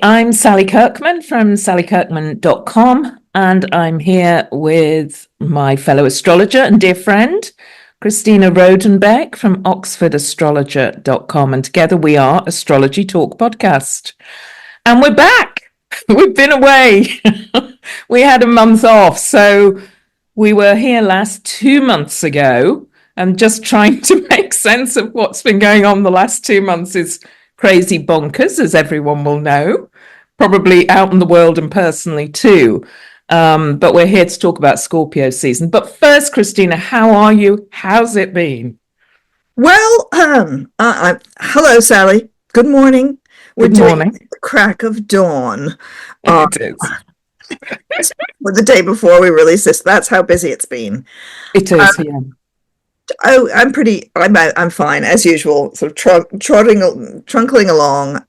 Hi, I'm Sally Kirkman from sallykirkman.com, and I'm here with my fellow astrologer and dear friend, Christina Rodenbeck from oxfordastrologer.com, and together we are Astrology Talk Podcast. And we're back. We've been away. We had a month off, so we were here last 2 months ago, and just trying to make sense of what's been going on the last 2 months is crazy bonkers, as everyone will know, probably out in the world and personally too. But we're here to talk about Scorpio season. But first, Christina, how are you? How's it been? Well, hello, Sally. Good morning. Good morning. Doing the crack of dawn. It is. With the day before we release this, that's how busy it's been. It is, yeah. I'm fine as usual. Sort of trunkling along.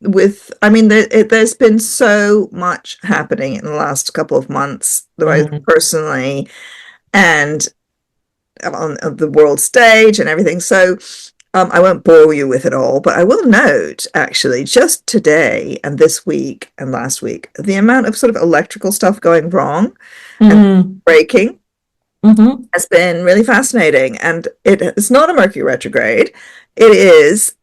There's been so much happening in the last couple of months, personally, and on the world stage and everything. So I won't bore you with it all, but I will note, actually, just today and this week and last week, the amount of sort of electrical stuff going wrong and breaking has been really fascinating. And it's not a Mercury retrograde. It is,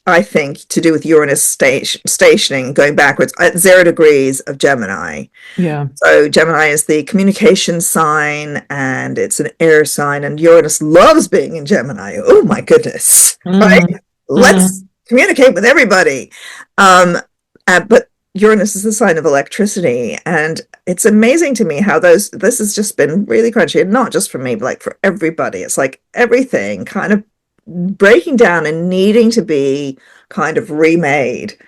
I think, to do with Uranus stationing, going backwards at 0 degrees of Gemini. Yeah. So Gemini is the communication sign, and it's an air sign, and Uranus loves being in Gemini. Oh my goodness. Right? Let's communicate with everybody. But Uranus is the sign of electricity, and it's amazing to me how this has just been really crunchy, and not just for me, but like for everybody. It's like everything kind of breaking down and needing to be kind of remade,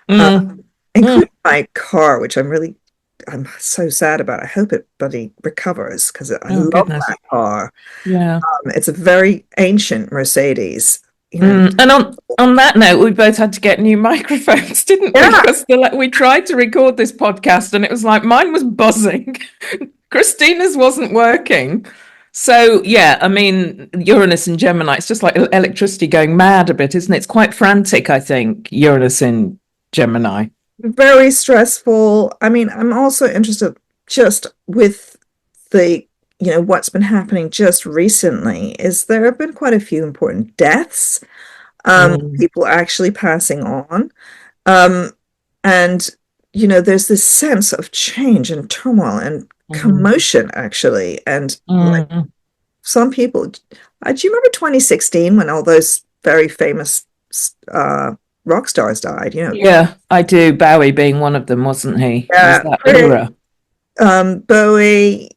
including my car, which I'm so sad about. I hope it bloody recovers, because I love that car. Yeah. It's a very ancient Mercedes. And on that note, we both had to get new microphones, didn't we? Because we tried to record this podcast and it was like mine was buzzing. Christina's wasn't working. So, yeah, I mean, Uranus and Gemini, it's just like electricity going mad a bit, isn't it? It's quite frantic, I think, Uranus in Gemini. Very stressful. I mean, I'm also interested just with the what's been happening just recently is there have been quite a few important deaths, people actually passing on. And, there's this sense of change and turmoil and commotion, actually. And like some people, do you remember 2016 when all those very famous rock stars died? Yeah, I do. Bowie being one of them, wasn't he? Yeah, was that era? Bowie.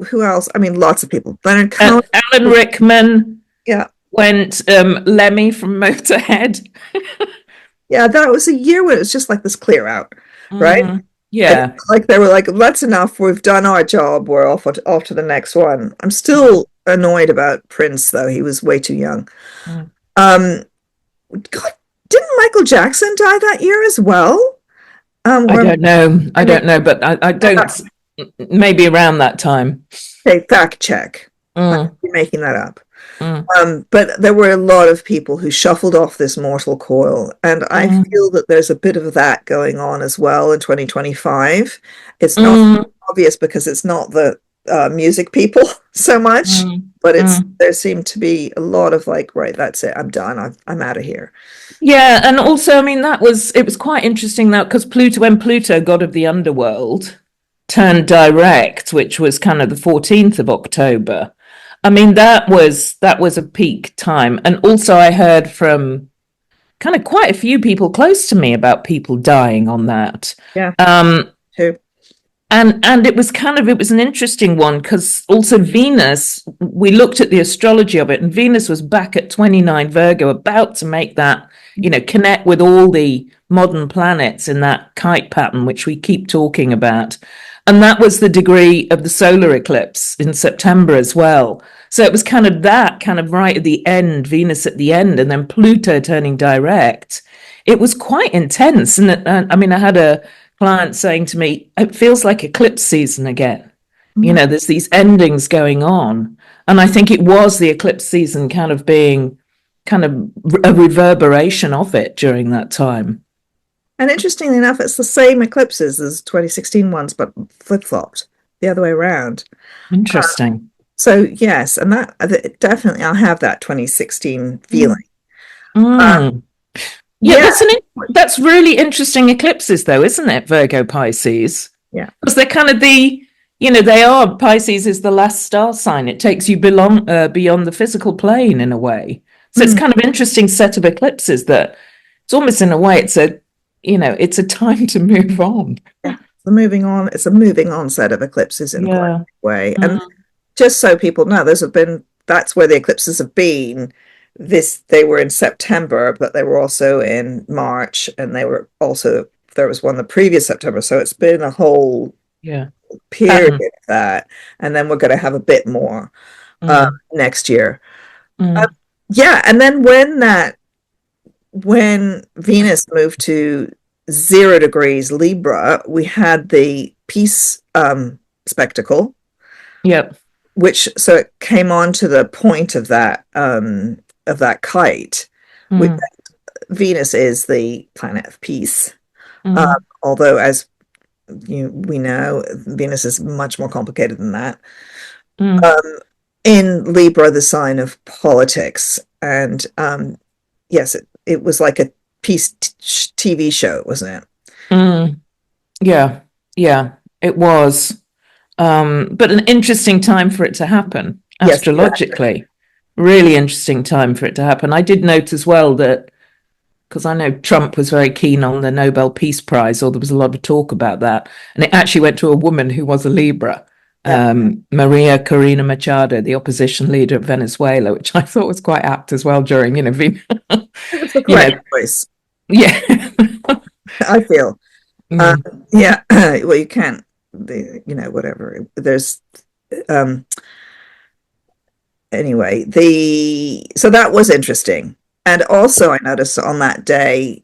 Who else? I mean, lots of people. Leonard Cohen. Alan Rickman. Yeah. Went Lemmy from Motorhead. Yeah, that was a year when it was just like this clear out, right? Yeah. And like they were like, that's enough. We've done our job. We're off to the next one. I'm still annoyed about Prince, though. He was way too young. God, didn't Michael Jackson die that year as well? I don't know, but I don't. Maybe around that time. Okay, fact check. I'm making that up. But there were a lot of people who shuffled off this mortal coil, and I feel that there's a bit of that going on as well in 2025. It's not obvious because it's not the music people so much, but there seemed to be a lot of like, right, that's it, I'm done, I'm out of here. Yeah, and also, I mean, it was quite interesting that because when Pluto, god of the underworld, turned direct, which was kind of the 14th of October. I mean, that was a peak time. And also I heard from kind of quite a few people close to me about people dying on that. Yeah. Too. And it was an interesting one because also Venus, we looked at the astrology of it, and Venus was back at 29 Virgo, about to make that, connect with all the modern planets in that kite pattern, which we keep talking about. And that was the degree of the solar eclipse in September as well. So it was kind of right at the end, Venus at the end, and then Pluto turning direct. It was quite intense. And I had a client saying to me, it feels like eclipse season again. There's these endings going on. And I think it was the eclipse season kind of being kind of a reverberation of it during that time. And interestingly enough, it's the same eclipses as 2016 ones, but flip-flopped the other way around. Interesting. So yes, and that definitely I'll have that 2016 feeling. Mm. Yeah, Yeah, that's really interesting eclipses, though, isn't it? Virgo Pisces, yeah. because they're kind of they are Pisces is the last star sign. It takes you beyond the physical plane in a way. So it's Mm. kind of interesting set of eclipses that it's almost in a way it's a time to move on. Yeah, moving on. It's a moving on set of eclipses in quite Yeah. a way. And Mm. just so people know, that's where the eclipses have been. They were in September, but they were also in March, and there was one the previous September. So it's been a whole Yeah. period Pattern. of that. And then we're going to have a bit more Mm. next year. Uh, Mm. yeah, and then when Venus moved to 0 degrees Libra, we had the peace spectacle, Yep. so it came on to the point of that kite, which Mm. Venus is the planet of peace. Mm. Although, as we know, Venus is much more complicated than that. Mm. Um, in Libra, the sign of politics, and yes, it was like a peace TV show, wasn't it? Mm. Yeah. Yeah. It was. But an interesting time for it to happen Yes, astrologically. Really interesting time for it to happen. I did note as well that because I know Trump was very keen on the Nobel Peace Prize, or there was a lot of talk about that, and it actually went to a woman who was a Libra, yeah. Maria Corina Machado, the opposition leader of Venezuela, which I thought was quite apt as well during, It was the you correct know, choice, yeah. I feel. Mm. Yeah, well, you can't, whatever. There's, um, anyway, so that was interesting. And also, I noticed on that day,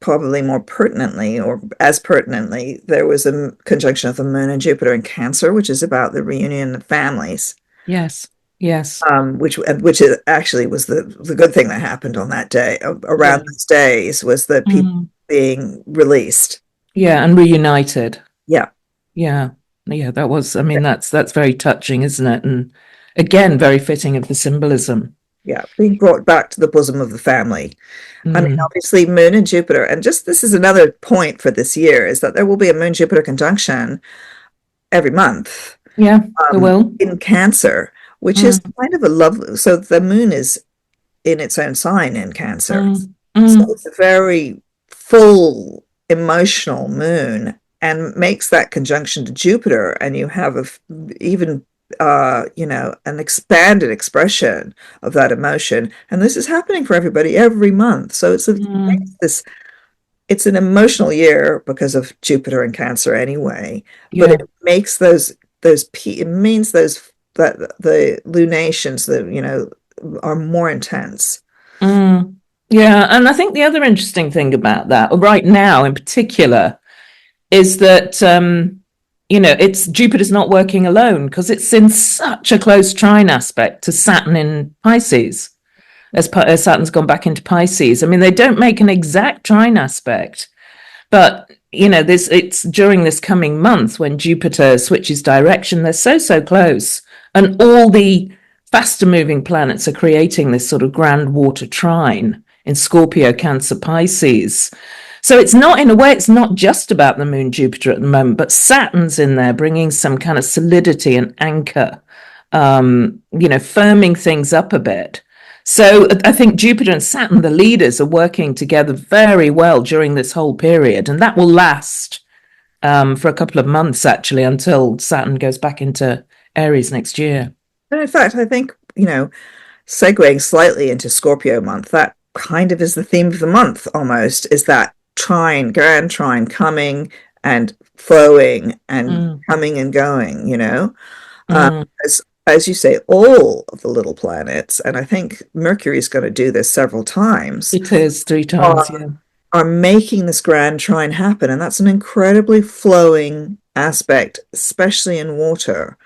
probably more pertinently, or as pertinently, there was a conjunction of the moon and Jupiter in Cancer, which is about the reunion of families. Yes, yes. Which actually was the good thing that happened on that day. Yeah. Around those days was that people Mm. being released. Yeah, and reunited. Yeah, Yeah. Yeah, that was, I mean, that's very touching, isn't it? And again, very fitting of the symbolism. yeah, being brought back to the bosom of the family. I mean, Mm. obviously, Moon and Jupiter, and just this is another point for this year, is that there will be a Moon Jupiter conjunction every month Yeah, there will. in Cancer, which is Mm. kind of a lovely. So the Moon is in its own sign in Cancer, Mm. so Mm. it's a very full emotional moon, and makes that conjunction to Jupiter, and you have even an expanded expression of that emotion. And this is happening for everybody every month. So Mm. it's an emotional year because of Jupiter and Cancer anyway, but Yeah. it makes it means that the lunations that are more intense. Mm. Yeah, and I think the other interesting thing about that, right now in particular, is that it's Jupiter's not working alone because it's in such a close trine aspect to Saturn in Pisces. As Saturn's gone back into Pisces. I mean, they don't make an exact trine aspect, but it's during this coming month when Jupiter switches direction. They're so close, and all the faster moving planets are creating this sort of grand water trine in Scorpio, Cancer, Pisces. So it's not, in a way, it's not just about the moon Jupiter at the moment, but Saturn's in there bringing some kind of solidity and anchor, firming things up a bit. So I think Jupiter and Saturn, the leaders, are working together very well during this whole period, and that will last for a couple of months, actually, until Saturn goes back into Aries next year. And in fact, I think, segueing slightly into Scorpio month, that kind of is the theme of the month almost, is that Grand Trine coming and flowing and coming and going, as you say, all of the little planets, and I think Mercury is going to do this several times, It is 3 times, yeah. are making this Grand Trine happen, and that's an incredibly flowing aspect, especially in water.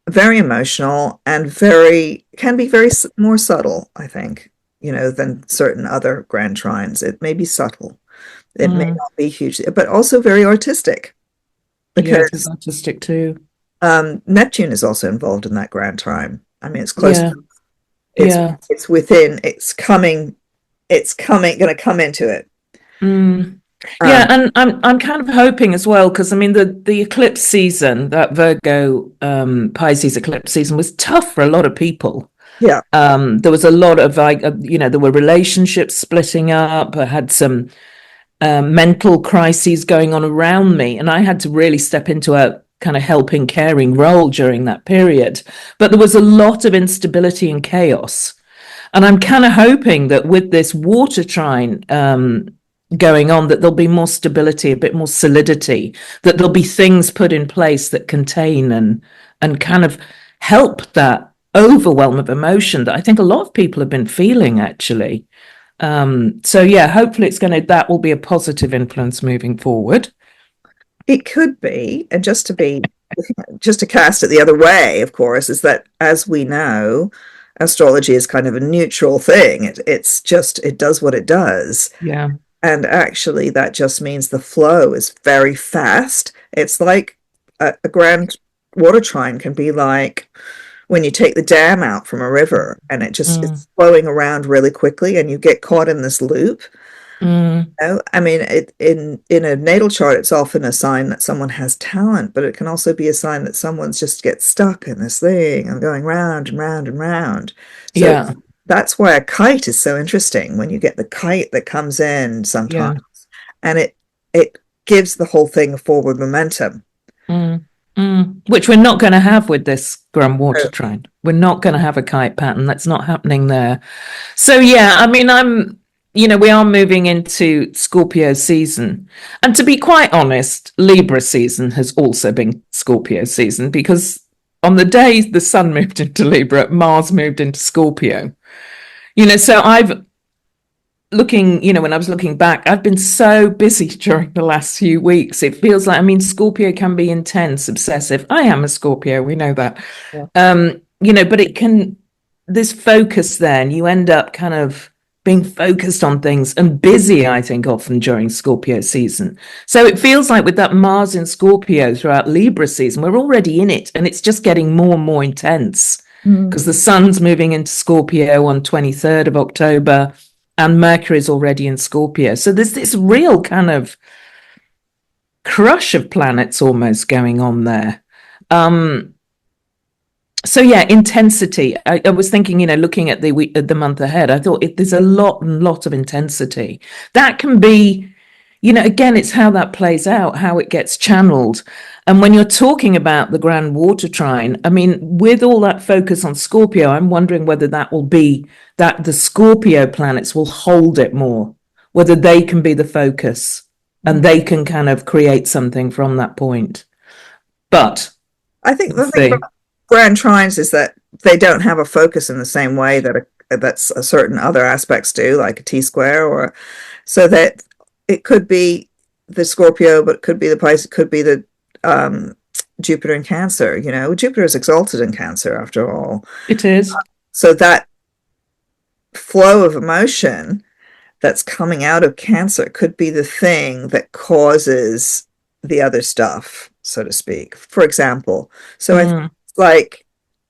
Very emotional and can be very more subtle, I think, than certain other Grand Trines. It may be subtle. It may not be hugely, but also very artistic Yeah, it is because artistic too. Neptune is also involved in that Grand Trine. I mean, it's close. Yeah, It's yeah. it's within. It's coming. Going to come into it. Mm. Yeah, Um, and I'm kind of hoping as well, because I mean the eclipse season, that Virgo Pisces eclipse season was tough for a lot of people. yeah. There was a lot of there were relationships splitting up. I had some mental crises going on around me, and I had to really step into a kind of helping, caring role during that period. But there was a lot of instability and chaos. And I'm kind of hoping that with this water trine going on, that there'll be more stability, a bit more solidity, that there'll be things put in place that contain and kind of help that overwhelm of emotion that I think a lot of people have been feeling actually. So yeah, hopefully that will be a positive influence moving forward. It could be, and just to cast it the other way, of course, is that as we know, astrology is kind of a neutral thing. It does what it does. Yeah. And actually, that just means the flow is very fast. It's like a grand water trine can be like when you take the dam out from a river and it's flowing around really quickly and you get caught in this loop. Mm. I mean, in a natal chart, it's often a sign that someone has talent, but it can also be a sign that someone's just gets stuck in this thing and going round and round and round. So Yeah. that's why a kite is so interesting when you get the kite that comes in Yeah. sometimes, and it gives the whole thing a forward momentum. Which we're not going to have with this Grand Water Trine. We're not going to have a kite pattern. That's not happening there. So yeah, I mean, we are moving into Scorpio season. And to be quite honest, Libra season has also been Scorpio season, because on the day the sun moved into Libra, Mars moved into Scorpio. So when I was looking back, I've been so busy during the last few weeks. It feels like, I mean, Scorpio can be intense, obsessive. I am a Scorpio, we know that. Yeah. But it can, this focus then, you end up kind of being focused on things and busy, I think, often during Scorpio season. So it feels like with that Mars in Scorpio throughout Libra season, we're already in it, and it's just getting more and more intense because the sun's moving into Scorpio on 23rd of October. And Mercury is already in Scorpio. So there's this real kind of crush of planets almost going on there. So yeah, intensity. I was thinking, looking at the month ahead, I thought there's a lot of intensity. That can be, again, it's how that plays out, how it gets channeled. And when you're talking about the Grand Water Trine, I mean, with all that focus on Scorpio, I'm wondering whether that will be that the Scorpio planets will hold it more, whether they can be the focus and they can kind of create something from that point. But I think the thing about Grand Trines is that they don't have a focus in the same way that's a certain other aspects do, like a T-square, or so that it could be the Scorpio, but it could be the Pisces, it could be the Jupiter in Cancer. Jupiter is exalted in Cancer after all. It is. So that flow of emotion that's coming out of Cancer could be the thing that causes the other stuff, so to speak. For example, so I think it's like,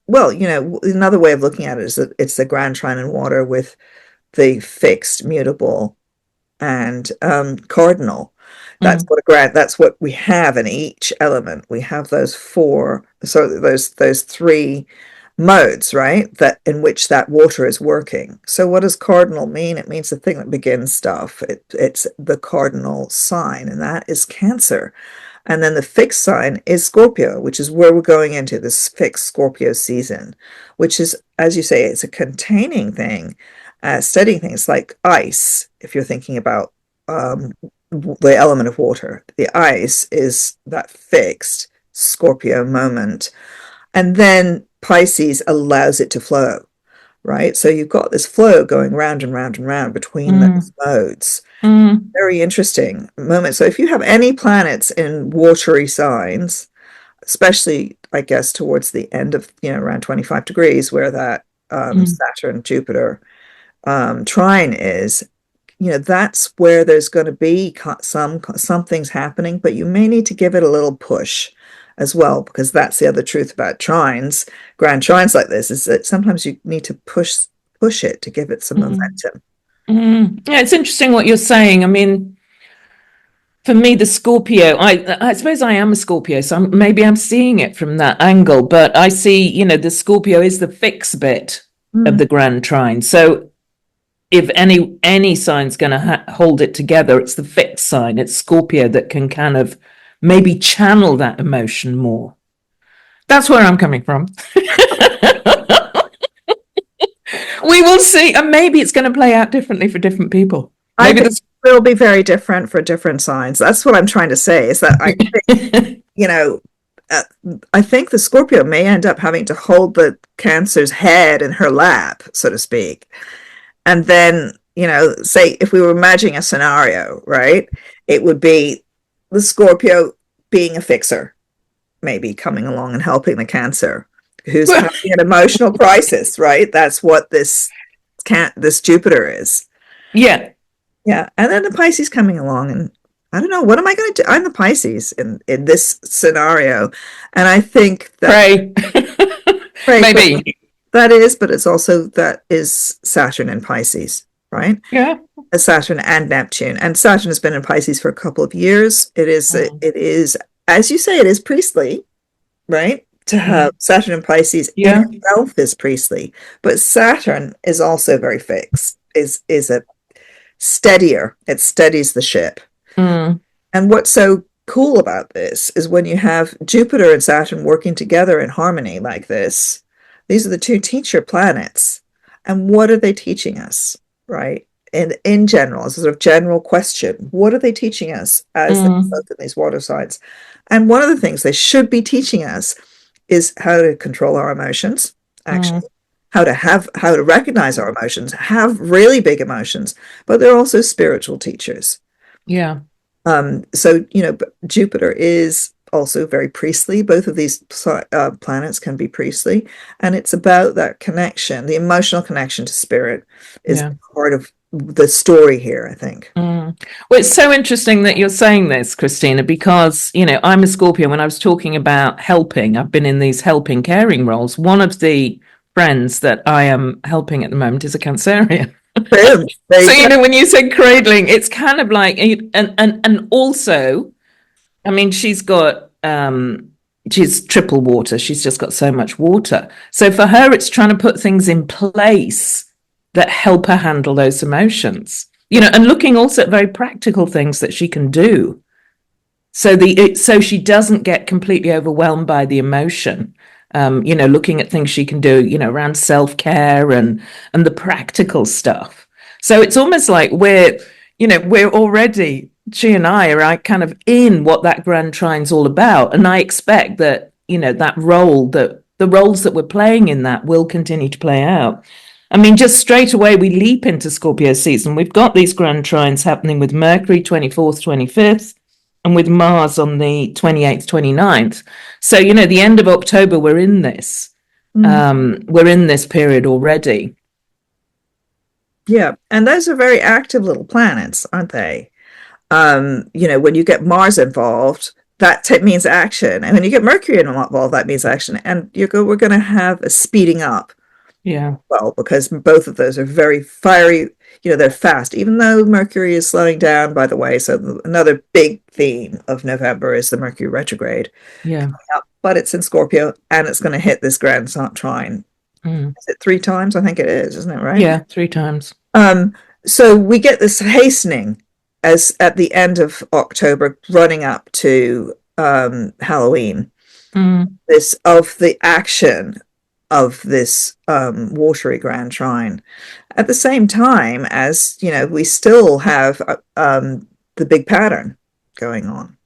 well, another way of looking at it is that it's the Grand Trine in water with the fixed, mutable, and cardinal. That's what we have in each element. We have those three modes, right? That in which that water is working. So what does cardinal mean? It means the thing that begins stuff. It's the cardinal sign, and that is Cancer. And then the fixed sign is Scorpio, which is where we're going into this fixed Scorpio season, which is, as you say, it's a containing thing, steadying things like ice. If you're thinking about the element of water, the ice is that fixed Scorpio moment. And then Pisces allows it to flow, right? So you've got this flow going round and round and round between those modes. Very interesting moment. So if you have any planets in watery signs, especially, I guess, towards the end of, around 25 degrees, where that Saturn, Jupiter trine is, that's where there's going to be some things happening, but you may need to give it a little push as well, because that's the other truth about trines, grand trines like this, is that sometimes you need to push it to give it some momentum. Yeah, it's interesting what you're saying. I mean, for me, the Scorpio, I suppose I am a Scorpio, so maybe I'm seeing it from that angle, but I see, the Scorpio is the fixed bit of the Grand Trine. So if any sign's going to hold it together, it's the fixed sign. It's Scorpio that can kind of maybe channel that emotion more. That's where I'm coming from. We will see, and maybe it's going to play out differently for different people. Maybe it will be very different for different signs. That's what I'm trying to say, is that I think, I think the Scorpio may end up having to hold the Cancer's head in her lap, so to speak. And then, say if we were imagining a scenario, right, it would be the Scorpio being a fixer, maybe coming along and helping the Cancer, who's having an emotional crisis, right? That's what this Jupiter is. Yeah. Yeah. And then the Pisces coming along, and I don't know, what am I going to do? I'm the Pisces in this scenario. And I think that pray maybe that is, but it's also, that is Saturn in Pisces, right? Yeah. Saturn and Neptune. And Saturn has been in Pisces for a couple of years. It is, as you say, it is priestly, right? To have Saturn in Pisces in itself is priestly, but Saturn is also very fixed, is a steadier. It steadies the ship. And what's so cool about this is when you have Jupiter and Saturn working together in harmony like this, these are the two teacher planets. And what are they teaching us, right? And in general, as a sort of general question, what are they teaching us as they both in these water signs? And one of the things they should be teaching us is how to control our emotions, actually, how to recognize our emotions, have really big emotions, but they're also spiritual teachers. Yeah. So, Jupiter is also very priestly. Both of these planets can be priestly, and it's about that connection, the emotional connection to spirit is part of the story here, I think. Well, it's so interesting that you're saying this, Christina, because, I'm a Scorpio. When I was talking about helping, I've been in these helping, caring roles. One of the friends that I am helping at the moment is a Cancerian. So, when you say cradling, it's kind of like, and also, I mean, she's triple water. She's just got so much water. So for her, it's trying to put things in place that help her handle those emotions, and looking also at very practical things that she can do. So she doesn't get completely overwhelmed by the emotion, looking at things she can do, around self-care and the practical stuff. So it's almost like we're already, she and I are kind of in what that Grand Trine's all about. And I expect that, that role, that the roles that we're playing in that will continue to play out. I mean, just straight away, we leap into Scorpio season. We've got these Grand Trines happening with Mercury 24th, 25th, and with Mars on the 28th, 29th. So, the end of October, we're in this. We're in this period already. Yeah, and those are very active little planets, aren't they? When you get Mars involved, that means action. And when you get Mercury involved, that means action. And we're going to have a speeding up. Yeah. Well, because both of those are very fiery, they're fast, even though Mercury is slowing down, by the way. So another big theme of November is the Mercury Retrograde. Yeah. But it's in Scorpio, and it's going to hit this Grand Trine. Is it 3 times? I think it is, isn't it, right? Yeah, 3 times. So we get this hastening as at the end of October, running up to Halloween. This of the action of this watery Grand Trine, at the same time as we still have the big pattern going on.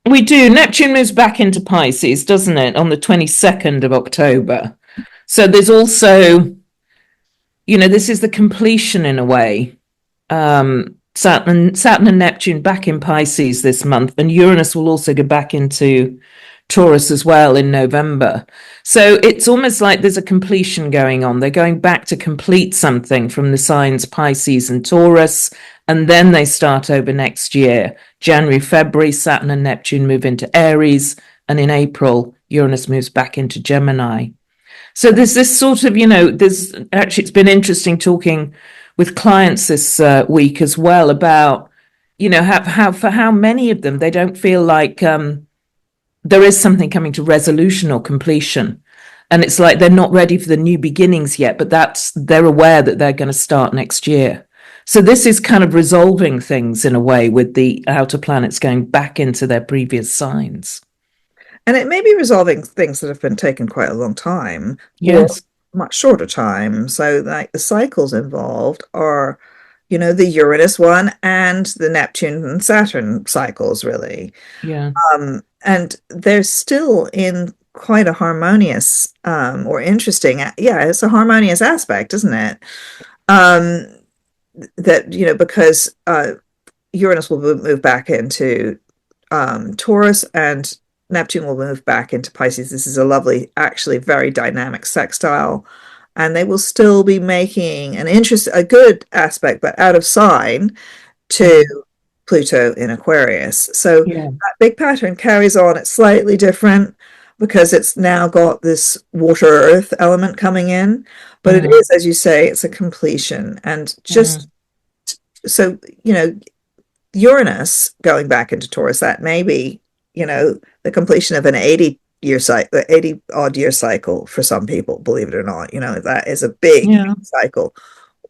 We do. Neptune moves back into Pisces, doesn't it, on the 22nd of October? So there's also, this is the completion in a way. Saturn and Neptune back in Pisces this month, and Uranus will also go back into Taurus as well in November. So it's almost like there's a completion going on. They're going back to complete something from the signs Pisces and Taurus, and then they start over next year. January, February, Saturn and Neptune move into Aries, and in April, Uranus moves back into Gemini. So there's this sort of, there's actually, it's been interesting talking with clients this week as well about, how for how many of them they don't feel like there is something coming to resolution or completion. And it's like they're not ready for the new beginnings yet, but they're aware that they're going to start next year. So this is kind of resolving things in a way with the outer planets going back into their previous signs. And it may be resolving things that have been taking quite a long time, Yes. or much shorter time. So like the cycles involved are, the Uranus one and the Neptune and Saturn cycles, really. Yeah. And they're still in quite a harmonious or interesting, it's a harmonious aspect, isn't it? That, because Uranus will move back into Taurus and Neptune will move back into Pisces. This is a lovely, actually very dynamic sextile, and they will still be making a good aspect, but out of sign to Pluto in Aquarius. So that big pattern carries on. It's slightly different because it's now got this water earth element coming in, but it is, as you say, it's a completion. And just so, Uranus going back into Taurus, that may be, the completion of an 80-year cycle, 80 odd year cycle for some people, believe it or not. That is a big cycle.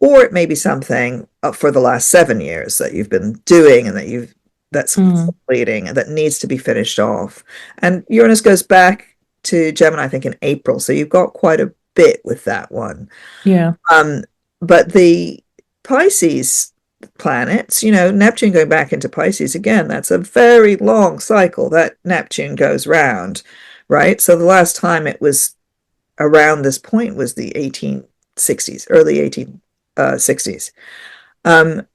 Or it may be something for the last 7 years that you've been doing and that's completing and that needs to be finished off. And Uranus goes back to Gemini, I think, in April. So you've got quite a bit with that one. Yeah. But the Pisces planets, Neptune going back into Pisces again, that's a very long cycle that Neptune goes round, right? So the last time it was around this point was the 1860s, early 1860s. And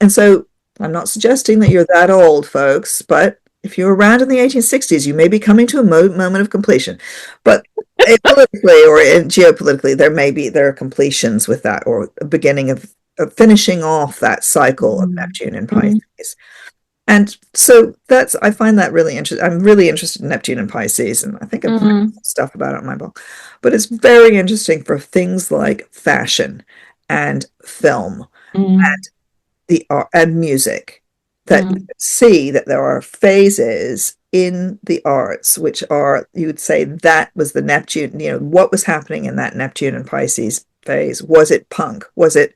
so I'm not suggesting that you're that old, folks, but if you're around in the 1860s, you may be coming to a moment of completion. But politically or geopolitically, there are completions with that, or a beginning of finishing off that cycle of Neptune and Pisces. And so I find that really interesting. I'm really interested in Neptune and Pisces, and I think I've written stuff about it on my blog. But it's very interesting for things like fashion and film and the art and music, that see that there are phases in the arts which are, you would say, that was the Neptune, what was happening in that Neptune and Pisces phase. Was it punk? Was it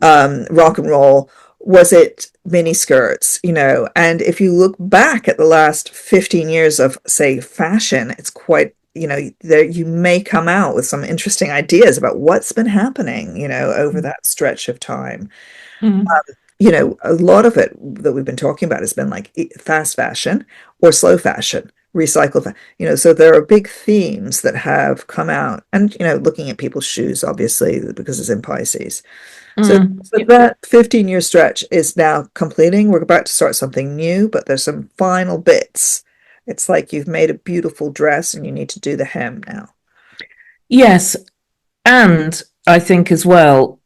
rock and roll? Was it mini skirts? And if you look back at the last 15 years of, say, fashion, it's quite, there you may come out with some interesting ideas about what's been happening, over that stretch of time. A lot of it that we've been talking about has been like fast fashion or slow fashion, recycled, so there are big themes that have come out. And, looking at people's shoes, obviously, because it's in Pisces. So that 15-year stretch is now completing. We're about to start something new, but there's some final bits. It's like you've made a beautiful dress and you need to do the hem now. Yes. And I think as well,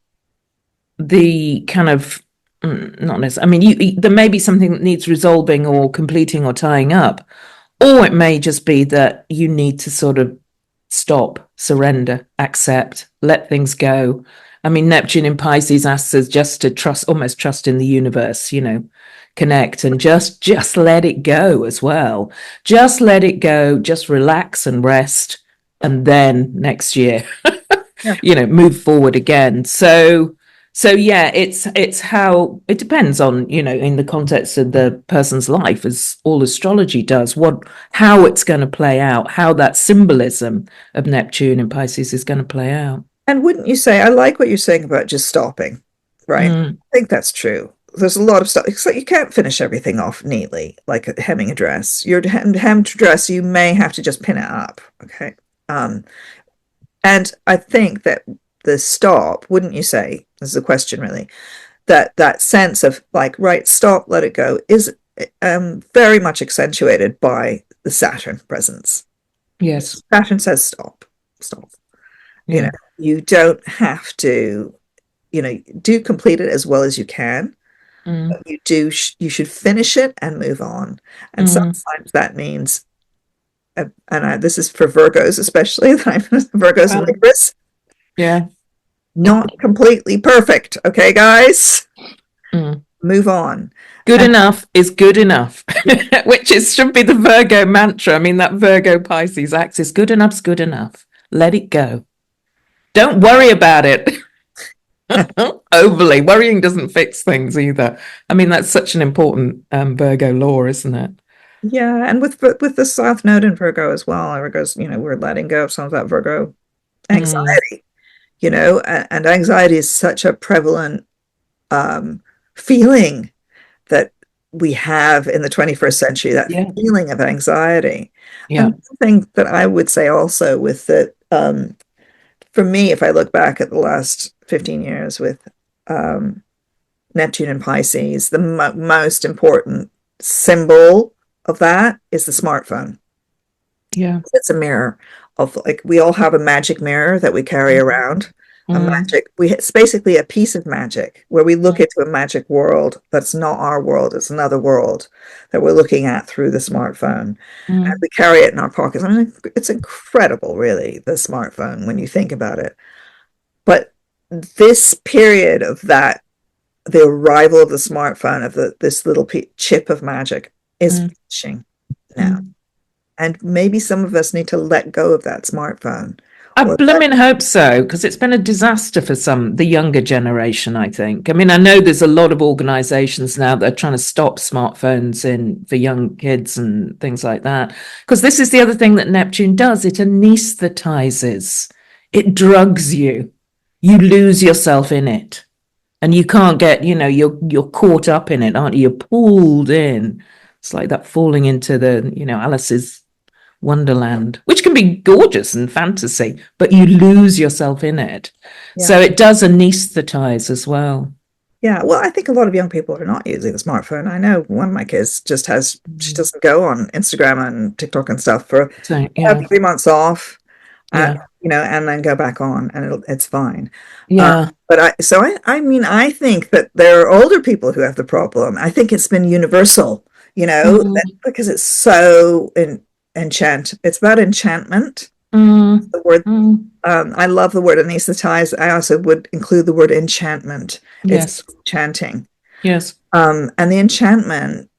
the kind of, not necessarily, I mean, there may be something that needs resolving or completing or tying up, or it may just be that you need to sort of stop, surrender, accept, let things go. I mean, Neptune in Pisces asks us just to almost trust in the universe, connect and just let it go as well. Just let it go, just relax and rest. And then next year, move forward again. So yeah, it's how it depends on, in the context of the person's life, as all astrology does, how it's going to play out, how that symbolism of Neptune and Pisces is going to play out. And wouldn't you say, I like what you're saying about just stopping, right? I think that's true. There's a lot of stuff. It's like you can't finish everything off neatly, like hemming a dress. Your hemmed dress, you may have to just pin it up, okay? And I think that the stop, wouldn't you say, this is a question really, that sense of like, right, stop, let it go, is very much accentuated by the Saturn presence. Yes. Saturn says stop. You Yeah. know, you don't have to, do complete it as well as you can. Mm. You should finish it and move on. And Mm. sometimes that means, this is for Virgos especially, Virgos and Libras, Yeah. not completely perfect. Okay, guys, Mm. move on. Good And enough is good enough, which should be the Virgo mantra. I mean, that Virgo Pisces axis, good enough's good enough. Let it go. Don't worry about it. Overly worrying doesn't fix things either. I mean, that's such an important Virgo law, isn't it? yeah, and with the South Node in Virgo as well, Virgo's, we're letting go of some of that Virgo Mm. anxiety, and anxiety is such a prevalent feeling that we have in the 21st century, that Yeah. feeling of anxiety. Yeah. And something that I would say also with that, for me, if I look back at the last 15 years with Neptune and Pisces, the most important symbol of that is the smartphone. Yeah. It's a mirror of, like, we all have a magic mirror that we carry around. It's basically a piece of magic where we look into a magic world that's not our world. It's another world that we're looking at through the smartphone. And we carry it in our pockets. I mean, it's incredible, really, the smartphone, when you think about it. But this period of that, the arrival of the smartphone, of this little chip of magic, is finishing now. And maybe some of us need to let go of that smartphone. I blooming hope so, because it's been a disaster for the younger generation, I think. I mean, I know there's a lot of organizations now that are trying to stop smartphones for young kids and things like that. Because this is the other thing that Neptune does. It anesthetizes. It drugs you. You lose yourself in it. And you can't get, you're caught up in it, aren't you? You're pulled in. It's like that falling into the, Alice's Wonderland, which can be gorgeous and fantasy, but you lose yourself in it. Yeah. So it does anesthetize as well. Yeah, well, I think a lot of young people are not using the smartphone. I know one of my kids she doesn't go on Instagram and TikTok and stuff for 3 months off, and then go back on, and it's fine. Yeah. But I mean, I think that there are older people who have the problem. I think it's been universal, because it's so it's about enchantment. The word, I love the word anesthetize. I also would include the word enchantment. Yes. It's enchanting. Yes. And the enchantment,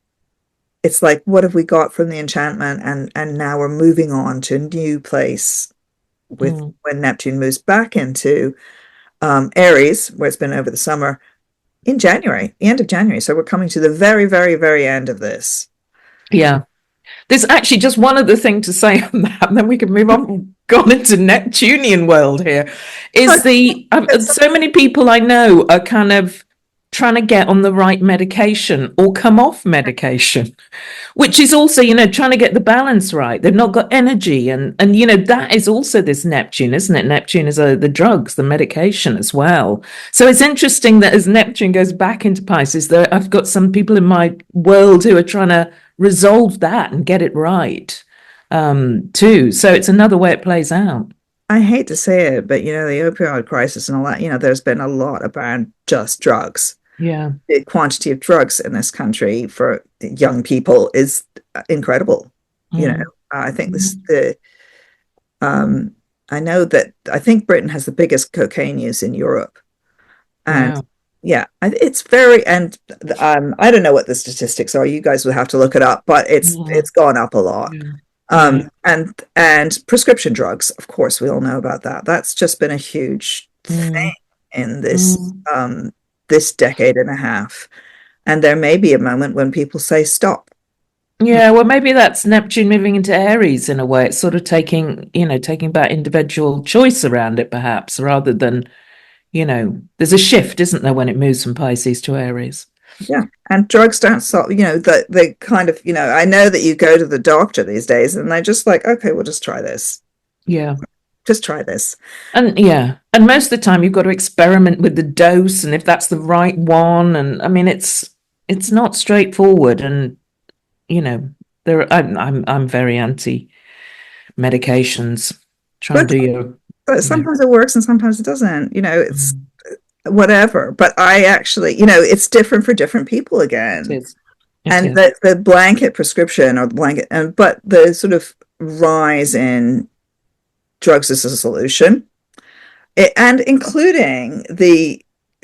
it's like, what have we got from the enchantment? And now we're moving on to a new place with when Neptune moves back into Aries, where it's been over the summer, in January, the end of January. So we're coming to the very, very, very end of this. Yeah. There's actually just one other thing to say on that, and then we can move on. Gone into Neptunian world here. Is so many people I know are kind of trying to get on the right medication or come off medication, which is also, trying to get the balance right. They've not got energy, and that is also this Neptune, isn't it? Neptune is the drugs, the medication as well. So it's interesting that as Neptune goes back into Pisces, I've got some people in my world who are trying to resolve that and get it right too. So it's another way it plays out. I hate to say it, but the opioid crisis and all that, there's been a lot about just drugs. Yeah. The quantity of drugs in this country for young people is incredible. I think I think Britain has the biggest cocaine use in Europe. And wow. Yeah, it's very, and I don't know what the statistics are. You guys would have to look it up, but it's gone up a lot. And prescription drugs, of course, we all know about that. That's just been a huge thing in this decade and a half. And there may be a moment when people say stop. Yeah, well, maybe that's Neptune moving into Aries in a way. It's sort of taking back individual choice around it, perhaps, rather than, there's a shift, isn't there, when it moves from Pisces to Aries? Yeah, and drugs don't solve, they kind of, I know that you go to the doctor these days and they're just like, okay, we'll just try this. Yeah. Just try this. And most of the time you've got to experiment with the dose and if that's the right one. And I mean, it's not straightforward. And, I'm very anti medications. Try and But do your, sometimes it works and sometimes it doesn't. It's Mm, whatever. But I actually, it's different for different people it again. is. It And is. the blanket prescription or the blanket, but the sort of rise in drugs as a solution, and including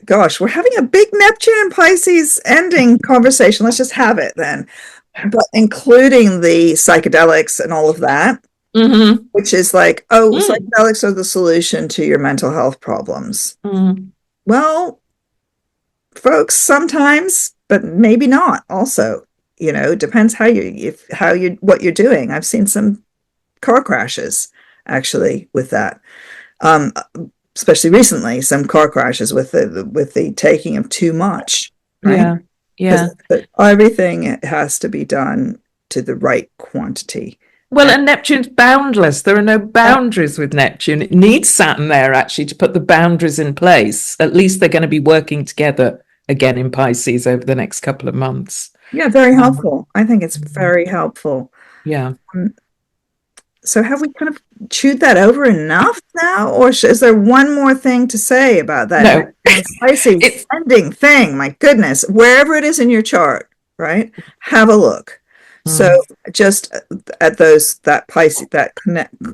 gosh, we're having a big Neptune and Pisces ending conversation. Let's just have it then. But including the psychedelics and all of that, Mm-hmm. which is like, oh, Mm, psychedelics are the solution to your mental health problems. mm. Well, folks, sometimes, but maybe not also. It depends what you're doing. I've seen some car crashes actually with that. Um, Especially recently, some car crashes with the taking of too much, right? Yeah. Yeah. Because everything has to be done to the right quantity. Well, And and Neptune's boundless. There are no boundaries with Neptune. It needs Saturn there actually to put the boundaries in place. At least they're going to be working together again in Pisces over the next couple of months. yeah, very Um, helpful. I think it's very helpful. yeah. Um, So have we kind of chewed that over enough now, or is there one more thing to say about that No, Neptune Pisces it's ending thing? My goodness, wherever it is in your chart, right? Have a look. So mm, just at that Pisces, that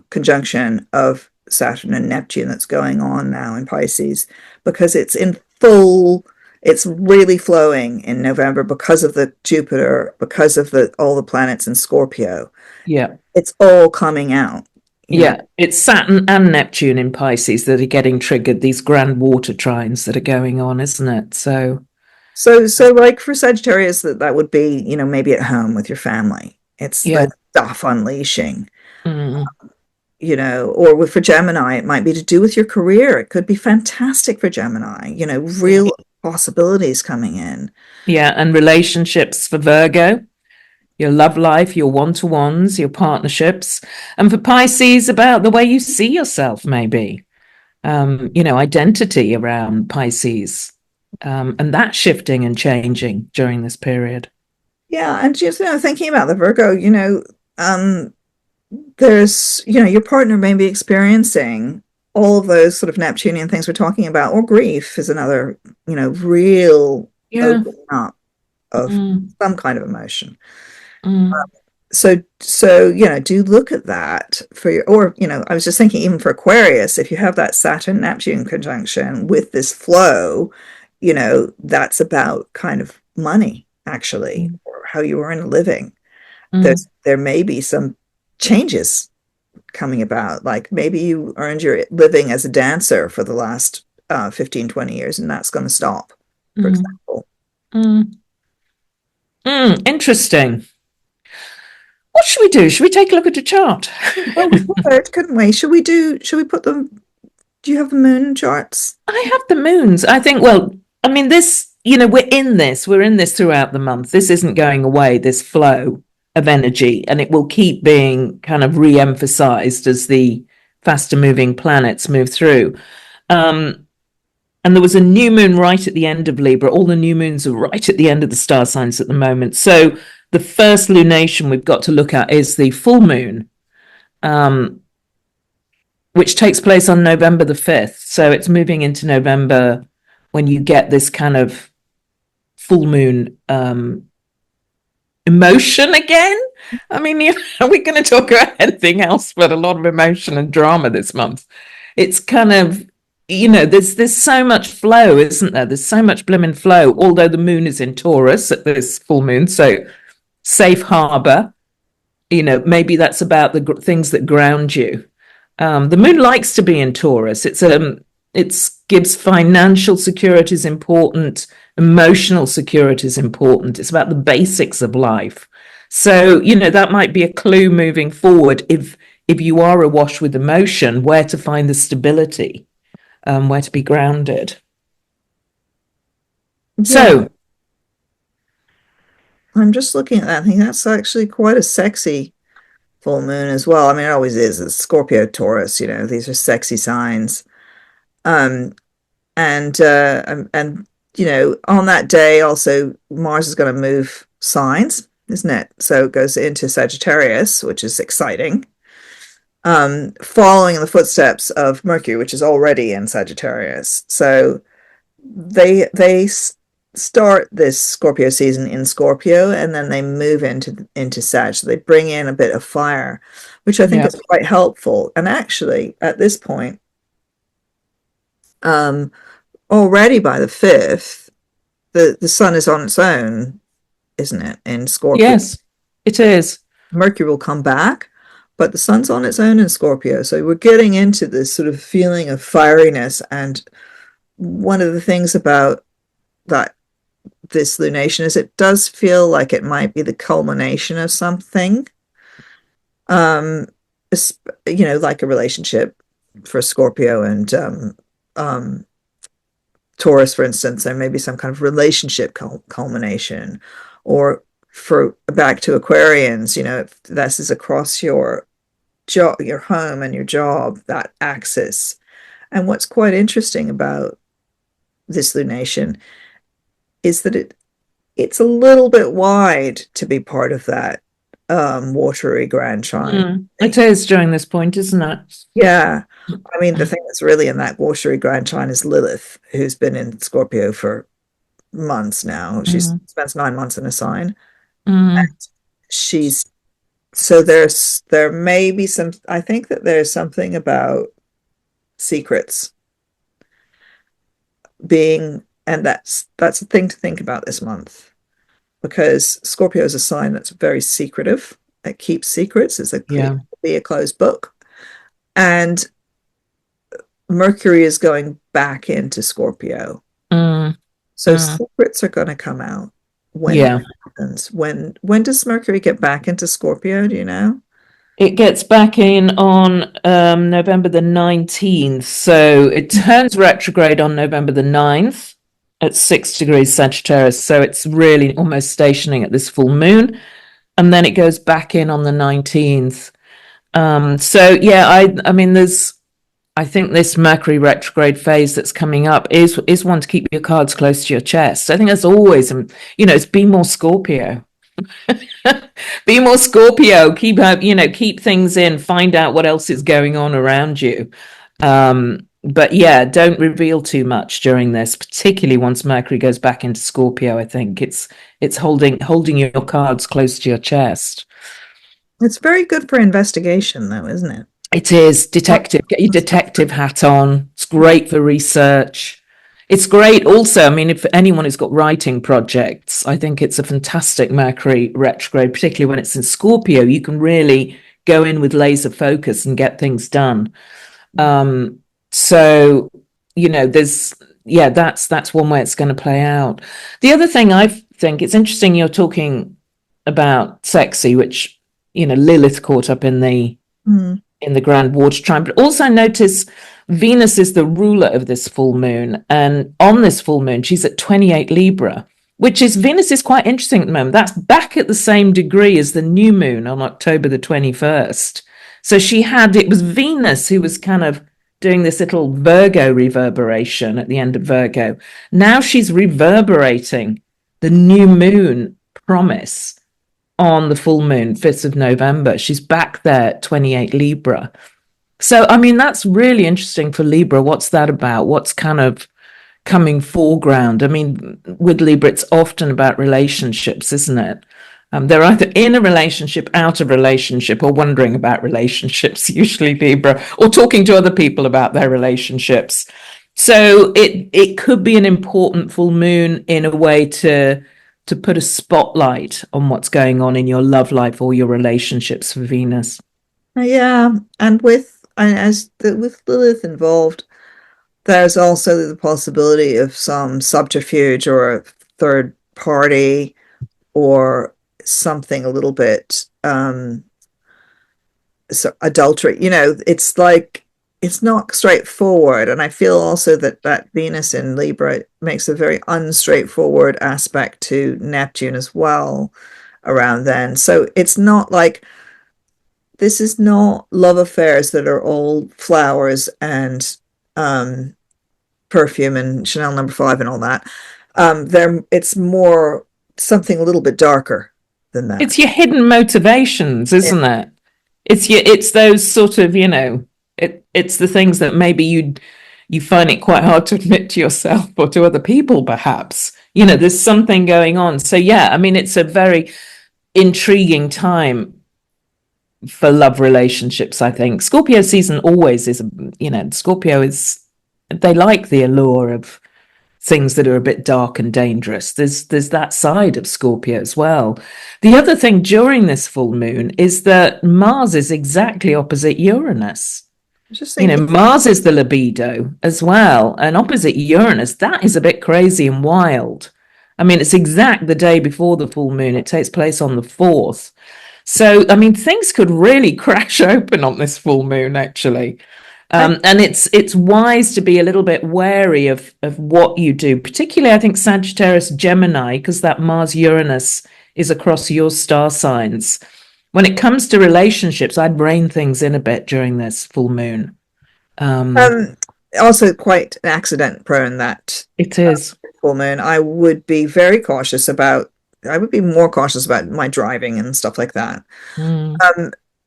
conjunction of Saturn and Neptune that's going on now in Pisces, because it's really flowing in November because of the Jupiter, because of all the planets in Scorpio. yeah. It's all coming out, you know. Yeah, it's Saturn and Neptune in Pisces that are getting triggered, these grand water trines that are going on, isn't it? So, So like for Sagittarius, that would be, maybe at home with your family. It's yeah. the stuff unleashing, Mm, or for Gemini, it might be to do with your career. It could be fantastic for Gemini, yeah. real possibilities coming in. Yeah, and relationships for Virgo, your love life, your one-to-ones, your partnerships. And for Pisces, about the way you see yourself, maybe. Identity around Pisces. And that shifting and changing during this period. Yeah, and just thinking about the Virgo, um, there's, your partner may be experiencing all of those sort of Neptunian things we're talking about, or grief is another, real Yeah. opening up of Mm, some kind of emotion. mm, So, do look at that for or, I was just thinking even for Aquarius, if you have that Saturn Neptune conjunction with this flow, that's about kind of money, actually, mm, or how you earn a living. mm, There may be some changes coming about. Like maybe you earned your living as a dancer for the last 15, 20 years, and that's going to stop, for mm, example. mm. Interesting. What should we do? Should we take a look at the chart? Well, we could, couldn't we? Should we put them, do you have the moon charts? I have the moons. I think, well, I mean, this, we're in this throughout the month. This isn't going away, this flow of energy, and it will keep being kind of re emphasized as the faster moving planets move through. Um, and there was a new moon right at the end of Libra. All the new moons are right at the end of the star signs at the moment. So the first lunation we've got to look at is the full moon, um, which takes place on November the 5th. So it's moving into November when you get this kind of full moon emotion again. I mean, we're going to talk about anything else but a lot of emotion and drama this month. It's kind of, there's so much flow, isn't there? There's so much blimmin' flow, although the moon is in Taurus at this full moon. So safe harbor, maybe that's about the things that ground you. The moon likes to be in Taurus. It gives financial security is important, emotional security is important. It's about the basics of life. So that might be a clue moving forward if you are awash with emotion, where to find the stability, where to be grounded. Yeah, So I'm just looking at that. I think that's actually quite a sexy full moon as well. I mean, it always is. It's Scorpio, Taurus, these are sexy signs. Um, and on that day also Mars is going to move signs isn't it? So it goes into Sagittarius, which is exciting. Following in the footsteps of Mercury, which is already in Sagittarius. So they start this Scorpio season in Scorpio, and then they move into Sag. So they bring in a bit of fire, which I think is quite helpful. And actually, at this point, already by the 5th, the sun is on its own, isn't it? In Scorpio. Yes, it is. Mercury will come back, but the sun's on its own in Scorpio. So we're getting into this sort of feeling of fieriness. And one of the things about that this lunation is it does feel like it might be the culmination of something. Like a relationship for Scorpio and Taurus, for instance. There may be some kind of relationship culmination, or for back to Aquarians, if this is across your job, your home and your job, that axis. And what's quite interesting about this lunation is that it's a little bit wide to be part of that watery Grand Trine. It is during this point, isn't it? Yeah. I mean, the thing that's really in that watery Grand Trine is Lilith, who's been in Scorpio for months now. She spends 9 months in a sign. And there may be I think that there's something about secrets being, and that's a thing to think about this month, because Scorpio is a sign that's very secretive. It keeps secrets. It can be a closed book. And Mercury is going back into Scorpio. So secrets are going to come out when that happens. When does Mercury get back into Scorpio? Do you know? It gets back in on November the 19th. So it turns retrograde on November the 9th at 6 degrees Sagittarius. So it's really almost stationing at this full moon. And then it goes back in on the 19th. I think this Mercury retrograde phase that's coming up is one to keep your cards close to your chest. I think that's always, it's be more Scorpio. Be more Scorpio. Keep things in. Find out what else is going on around you. But yeah, don't reveal too much during this, particularly once Mercury goes back into Scorpio. I think it's holding your cards close to your chest. It's very good for investigation, though, isn't it? It is. Detective. Get your detective hat on. It's great for research. It's great also, if anyone who's got writing projects, I think it's a fantastic Mercury retrograde, particularly when it's in Scorpio. You can really go in with laser focus and get things done. That's one way it's going to play out. The other thing I think it's interesting, you're talking about sexy, which, Lilith caught up in the Grand Water Trine, but also notice Venus is the ruler of this full moon. And on this full moon, she's at 28 Libra, Venus is quite interesting at the moment. That's back at the same degree as the new moon on October the 21st. So it was Venus who was kind of doing this little Virgo reverberation at the end of Virgo. Now she's reverberating the new moon promise on the full moon, 5th of November. She's back there at 28 Libra. So, that's really interesting for Libra. What's that about? What's kind of coming foreground? With Libra, it's often about relationships, isn't it? They're either in a relationship, out of relationship, or wondering about relationships, usually Libra, or talking to other people about their relationships. So it could be an important full moon in a way to put a spotlight on what's going on in your love life or your relationships for Venus. Yeah, and with Lilith involved, there's also the possibility of some subterfuge or a third party or something a little bit adultery. It's like it's not straightforward. And I feel also that Venus in Libra makes a very unstraightforward aspect to Neptune as well around then. So it's not like, this is not love affairs that are all flowers and perfume and Chanel No. 5 and all that. It's more something a little bit darker. than that. It's your hidden motivations, isn't it? It's those sort of, it's the things that maybe you find it quite hard to admit to yourself or to other people, perhaps. There's something going on. So yeah, I mean, it's a very intriguing time for love relationships, I think. Scorpio season always is, Scorpio they like the allure of things that are a bit dark and dangerous. There's that side of Scorpio as well. The other thing during this full moon is that Mars is exactly opposite Uranus. Mars is the libido as well, and opposite Uranus, that is a bit crazy and wild. I mean, it's exact the day before the full moon. It takes place on the 4th. So, I mean, things could really crash open on this full moon, actually. And it's wise to be a little bit wary of what you do, particularly, I think, Sagittarius, Gemini, because that Mars-Uranus is across your star signs. When it comes to relationships, I'd rein things in a bit during this full moon. Also quite accident prone, that it is. Full moon. I would be more cautious about my driving and stuff like that.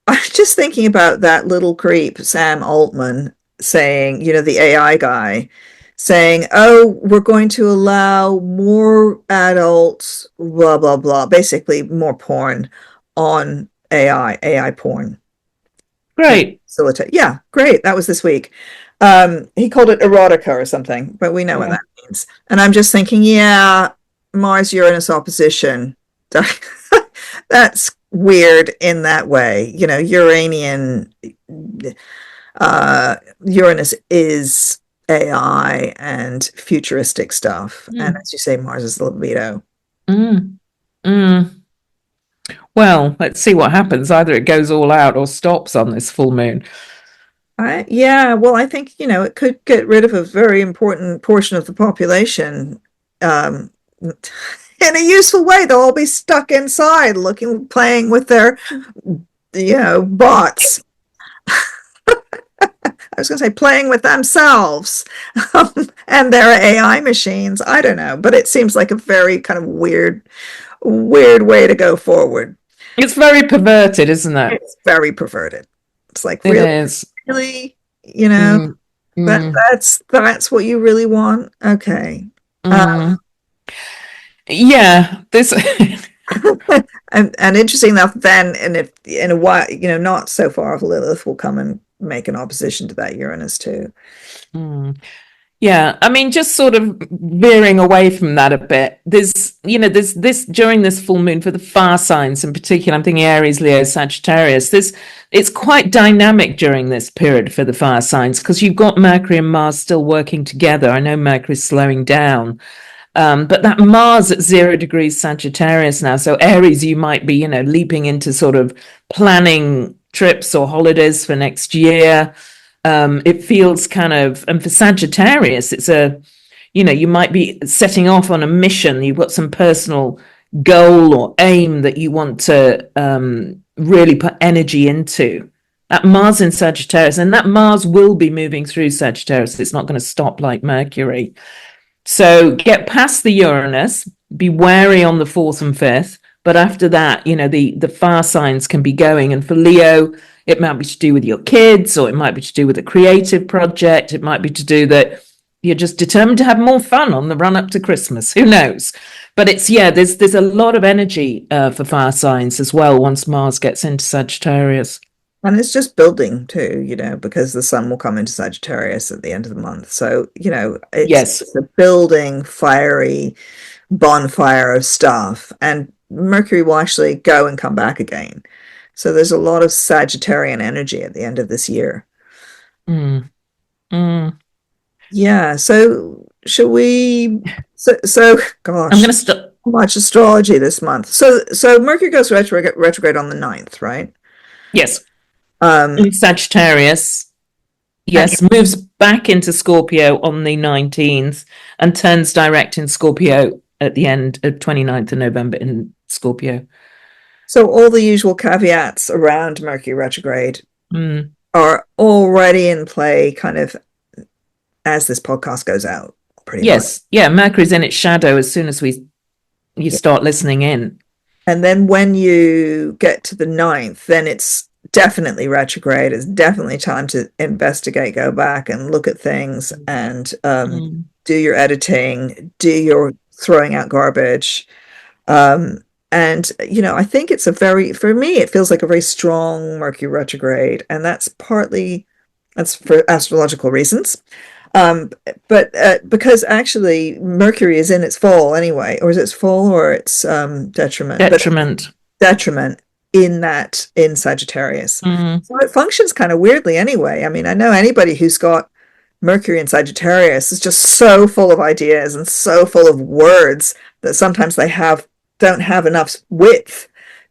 I'm just thinking about that little creep, Sam Altman, saying, the AI guy, saying, oh, we're going to allow more adults, blah, blah, blah, basically more porn on AI porn. Great. Yeah, great. That was this week. He called it erotica or something, but we know what that means. And I'm just thinking, yeah, Mars-Uranus opposition. That's weird in that way. Uranus is AI and futuristic stuff. And as you say, Mars is the libido. Well, let's see what happens. Either it goes all out or stops on this full moon. Well, I think, it could get rid of a very important portion of the population in a useful way. They'll all be stuck inside playing with their, bots. I was going to say playing with themselves and their AI machines. I don't know, but it seems like a very kind of weird way to go forward. It's very perverted, isn't it? It's very perverted. It's like, really, that's what you really want. Okay. Yeah, this and interesting enough, then, and if in a while, not so far off, Lilith will come and make an opposition to that Uranus too. Yeah, I mean, just sort of veering away from that a bit. There's this during this full moon for the fire signs in particular. I'm thinking Aries, Leo, Sagittarius. It's quite dynamic during this period for the fire signs because you've got Mercury and Mars still working together. I know Mercury's slowing down. But that Mars at 0 degrees Sagittarius now. So Aries, you might be, leaping into sort of planning trips or holidays for next year. It feels kind of, and for Sagittarius, it's you might be setting off on a mission. You've got some personal goal or aim that you want to really put energy into. That Mars in Sagittarius, and that Mars will be moving through Sagittarius. It's not going to stop like Mercury. So get past the Uranus, be wary on the 4th and 5th. But after that, the fire signs can be going. And for Leo, it might be to do with your kids, or it might be to do with a creative project. It might be to do that you're just determined to have more fun on the run up to Christmas. Who knows? But there's a lot of energy for fire signs as well once Mars gets into Sagittarius. And it's just building too, because the sun will come into Sagittarius at the end of the month. So, it's a building, fiery bonfire of stuff. And Mercury will actually go and come back again. So there's a lot of Sagittarian energy at the end of this year. Yeah. So should we? So gosh, I'm going to stop. Much astrology this month. So Mercury goes retrograde on the 9th, right? Yes. In Sagittarius. Yes, moves back into Scorpio on the 19th and turns direct in Scorpio at the end of 29th of November in Scorpio. So all the usual caveats around Mercury retrograde are already in play kind of as this podcast goes out. Pretty much. Yeah, Mercury's in its shadow as soon as you start listening in. And then when you get to the 9th, then it's definitely retrograde. It's definitely time to investigate, go back and look at things and do your editing, do your throwing out garbage. And, you know, I think it's for me, it feels like a very strong Mercury retrograde. And that's for astrological reasons. But because actually Mercury is in its fall anyway, or is it fall or it's detriment? Detriment. Detriment in Sagittarius. So it functions kind of weirdly anyway. I mean, I know anybody who's got Mercury in Sagittarius is just so full of ideas and so full of words that sometimes they don't have enough width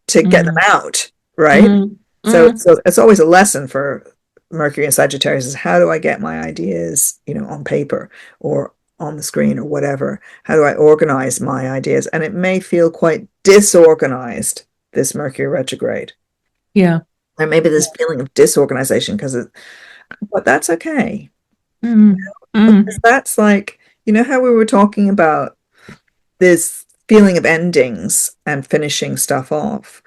to get them out, right? So it's always a lesson for Mercury and Sagittarius is how do I get my ideas, you know, on paper or on the screen or whatever? How do I organize my ideas? And it may feel quite disorganized, this Mercury retrograde. Yeah. Or maybe this feeling of disorganization but that's okay. Because that's like, you know how we were talking about this feeling of endings and finishing stuff off.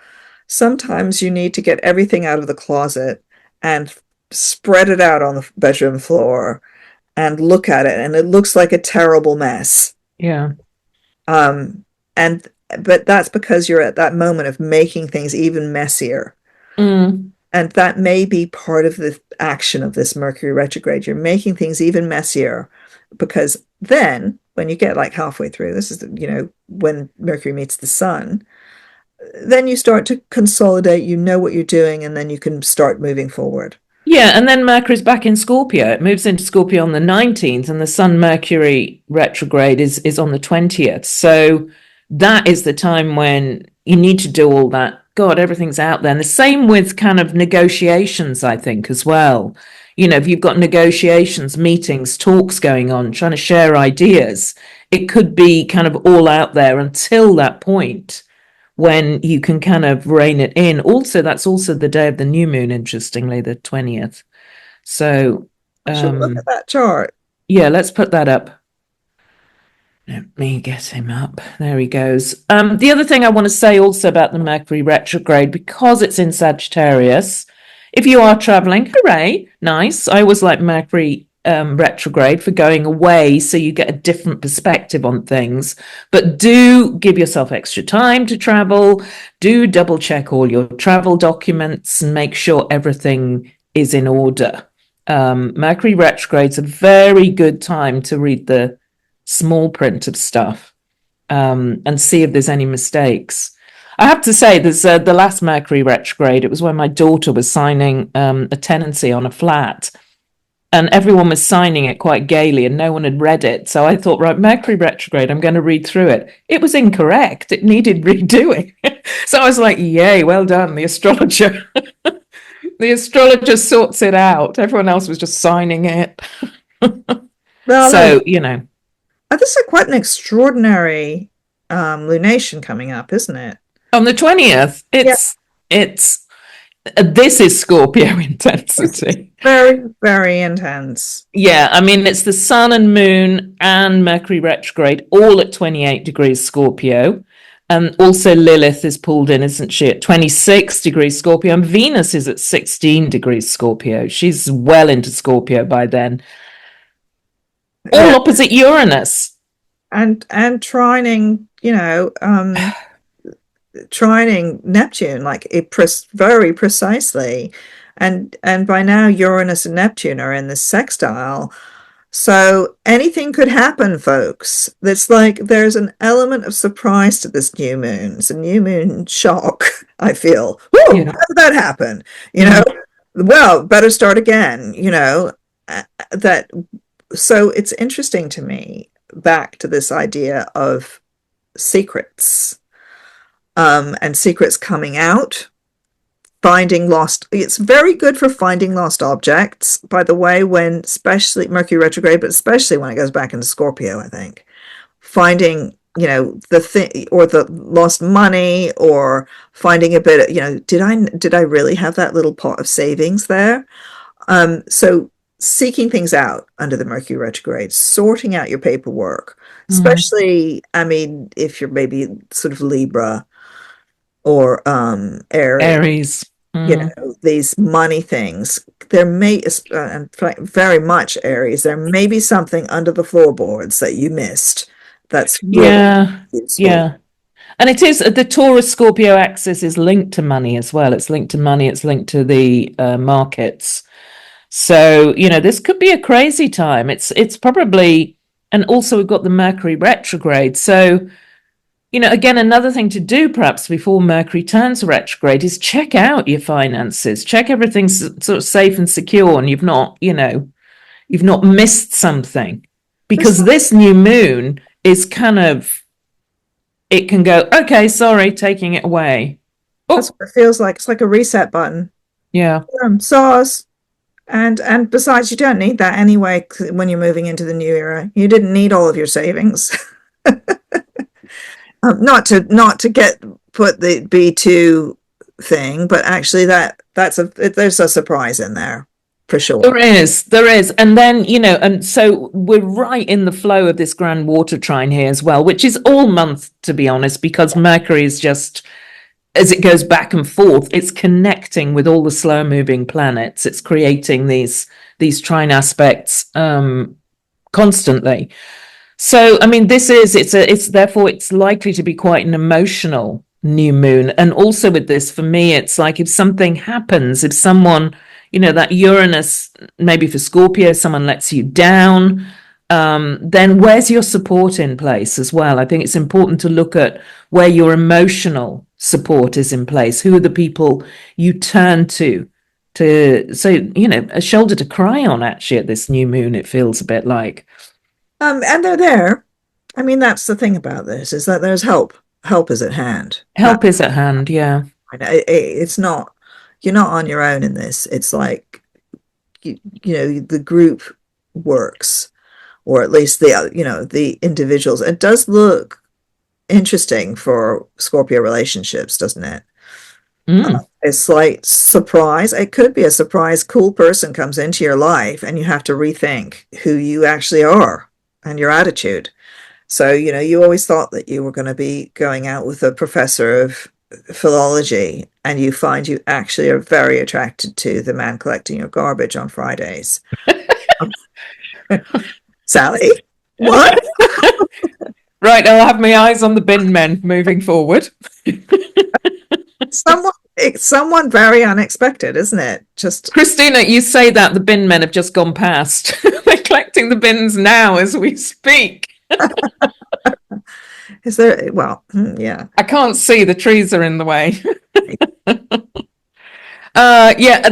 Sometimes you need to get everything out of the closet and spread it out on the bedroom floor and look at it, and it looks like a terrible mess. Yeah. But that's because you're at that moment of making things even messier. And that may be part of the action of this Mercury retrograde. You're making things even messier because then when you get like halfway through, this is, you know, when Mercury meets the sun, then you start to consolidate, you know what you're doing, and then you can start moving forward. Yeah, and then Mercury's back in Scorpio. It moves into Scorpio on the 19th, and the Sun Mercury retrograde is on the 20th. So that is the time when you need to do all that. God, everything's out there. And the same with kind of negotiations, I think, as well. You know, if you've got negotiations, meetings, talks going on, trying to share ideas, it could be kind of all out there until that point when you can kind of rein it in. Also, that's also the day of the new moon, interestingly, the 20th. So I should look at that chart. Yeah, let's put that up. Let me get him up. There he goes. The other thing I want to say also about the Mercury retrograde, because it's in Sagittarius, if you are traveling, hooray, nice. I always like Mercury retrograde for going away so you get a different perspective on things. But do give yourself extra time to travel. Do double check all your travel documents and make sure everything is in order. Mercury retrograde's a very good time to read the small print of stuff and see if there's any mistakes. I have to say, there's the last Mercury retrograde. It was when my daughter was signing a tenancy on a flat, and everyone was signing it quite gaily, and no one had read it. So I thought, right, Mercury retrograde, I'm going to read through it. It was incorrect. It needed redoing. So I was like, yay, well done, the astrologer. The astrologer sorts it out. Everyone else was just signing it. Well, so, you know. This is quite an extraordinary lunation coming up, isn't it? On the 20th, this is Scorpio intensity. Very, very intense. Yeah, I mean, it's the sun and moon and Mercury retrograde all at 28 degrees Scorpio. And also Lilith is pulled in, isn't she, at 26 degrees Scorpio. And Venus is at 16 degrees Scorpio. She's well into Scorpio by then. All opposite Uranus. And trining, you know, trining Neptune, like very precisely. And by now Uranus and Neptune are in the sextile. So anything could happen, folks. It's like there's an element of surprise to this new moon. It's a new moon shock, I feel. Whoa, how did that happen? You know, well, better start again, you know, so it's interesting to me, back to this idea of secrets, and secrets coming out, finding lost. It's very good for finding lost objects, by the way, when especially Mercury retrograde, but especially when it goes back into Scorpio, I think. Finding, you know, the thing, or the lost money, or finding a bit of, you know, did I really have that little pot of savings there? So seeking things out under the Mercury retrograde, sorting out your paperwork, especially, I mean, if you're maybe sort of Libra, or Aries. you know, these money things. There may, and very much Aries, there may be something under the floorboards that you missed that's really Yeah. useful. Yeah. And it is the Taurus Scorpio axis is linked to money as well. It's linked to money. It's linked to the markets. So, you know, this could be a crazy time. It's probably, and also we've got the Mercury retrograde. So, you know, again, another thing to do perhaps before Mercury turns retrograde is check out your finances, check everything's sort of safe and secure, and you've not, you know, you've not missed something, because this new moon is kind of, it can go, okay, sorry, taking it away. That's what it feels like. It's like a reset button. Yeah. SARS. And besides, you don't need that anyway when you're moving into the new era. You didn't need all of your savings. Not to get put the B2 thing, but actually there's a surprise in there for sure. There is. And then, you know, and so we're right in the flow of this grand water trine here as well, which is all month, to be honest, because Mercury is just, as it goes back and forth, it's connecting with all the slow moving planets. It's creating these trine aspects constantly. So, I mean, it's therefore it's likely to be quite an emotional new moon. And also with this, for me, it's like if something happens, if someone, you know, that Uranus, maybe for Scorpio, someone lets you down, then where's your support in place as well? I think it's important to look at where your emotional support is in place. Who are the people you turn to, so, you know, a shoulder to cry on actually at this new moon, it feels a bit like. And they're there. I mean, that's the thing about this, is that there's help. Help is at hand. Help is at hand, yeah. It's not, you're not on your own in this. It's like, you know, the group works, or at least the, you know, the individuals. It does look interesting for Scorpio relationships, doesn't it? A slight surprise. It could be a surprise. Cool person comes into your life and you have to rethink who you actually are and your attitude. So, you know, you always thought that you were going to be going out with a professor of philology, and you find you actually are very attracted to the man collecting your garbage on Fridays. Sally, what? Right, I'll have my eyes on the bin men moving forward. Someone very unexpected, isn't it? Just Christina, you say that the bin men have just gone past. They're collecting the bins now as we speak. Is there? Well, yeah. I can't see, the trees are in the way. Yeah,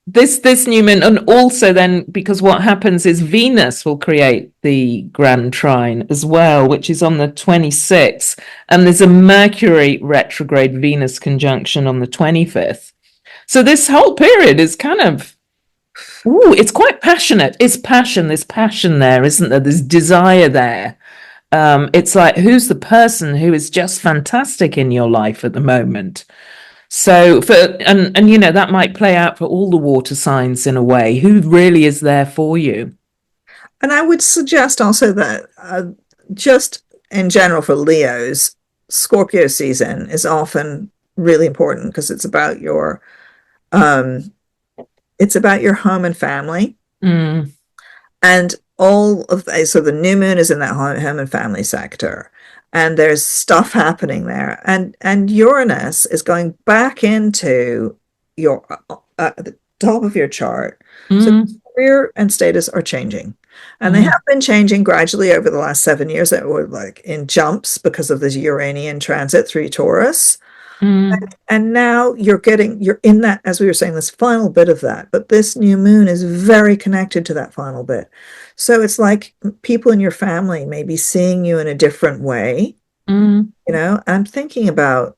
this new moon, and also then because what happens is Venus will create the Grand Trine as well, which is on the 26th, and there's a Mercury retrograde Venus conjunction on the 25th. So this whole period is kind of, it's quite passionate. It's passion. There's passion there, isn't there? There's desire there. It's like, who's the person who is just fantastic in your life at the moment? So and you know, that might play out for all the water signs in a way. Who really is there for you? And I would suggest also that just in general for Leos, Scorpio season is often really important because it's about your home and family. And all of so the new moon is in that home and family sector, and there's stuff happening there, and Uranus is going back into your the top of your chart. So career and status are changing, and they have been changing gradually over the last 7 years. That were like in jumps because of this Uranian transit through Taurus. And now you're in that, as we were saying, this final bit of that, but this new moon is very connected to that final bit. So it's like people in your family may be seeing you in a different way. You know, I'm thinking about,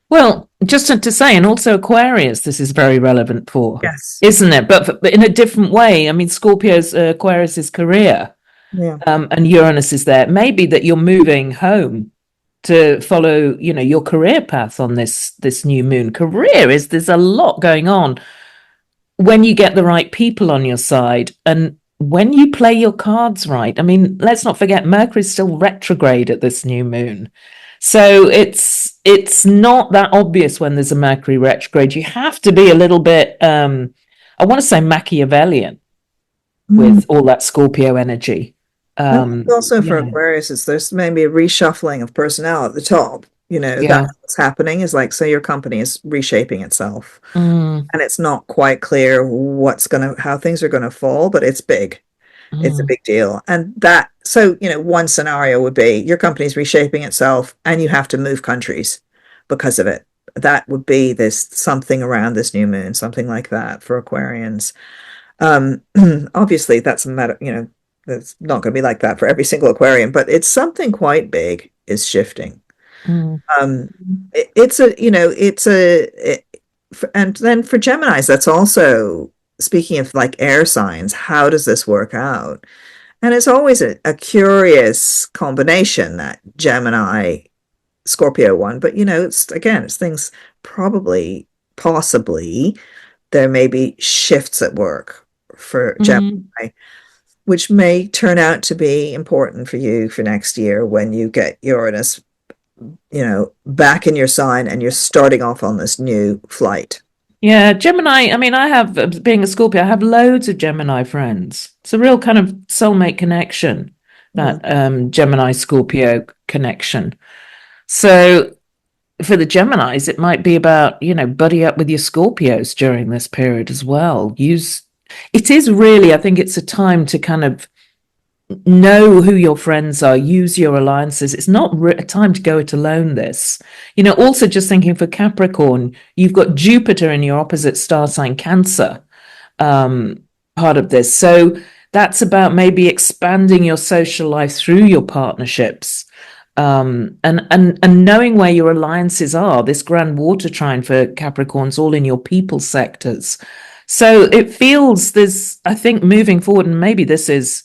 well, just to say, and also Aquarius, this is very relevant for, yes, isn't it? But in a different way. I mean, Scorpio's Aquarius's career, and Uranus is there. Maybe that you're moving home to follow, you know, your career path on this new moon. There's a lot going on when you get the right people on your side and when you play your cards right. I mean, let's not forget Mercury's still retrograde at this new moon. So it's not that obvious when there's a Mercury retrograde. You have to be a little bit, I want to say Machiavellian Mm. with all that Scorpio energy. I think also for Yeah, Aquarius, is there's maybe a reshuffling of personnel at the top. yeah. That's what's happening is like, so your company is reshaping itself. Mm, And it's not quite clear how things are gonna fall, but it's big. It's a mm, big deal. And so, one scenario would be your company's reshaping itself and you have to move countries because of it. That would be this something around this new moon, something like that for Aquarians. Um, Obviously that's a matter, that's not going to be like that for every single Aquarian, but it's something quite big is shifting. mm, Um, it's a, and then for Geminis, that's also, speaking of like air signs, how does this work out? And it's always a curious combination, that Gemini Scorpio one. But it's things, possibly, there may be shifts at work for mm. Gemini, which may turn out to be important for you for next year when you get Uranus, back in your sign and you're starting off on this new flight. Yeah, Gemini. I mean, I have, being a Scorpio, I have loads of Gemini friends. It's a real kind of soulmate connection, Mm. that Gemini Scorpio connection. So for the Geminis, it might be about, buddy up with your Scorpios during this period as well. It is really, I think it's a time to kind of know who your friends are, use your alliances. It's not a time to go it alone, this. Also just thinking for Capricorn, you've got Jupiter in your opposite star sign, Cancer, part of this. So that's about maybe expanding your social life through your partnerships. And knowing where your alliances are. This grand water trine for Capricorns all in your people sectors. So it feels there's, I think, moving forward, and maybe this is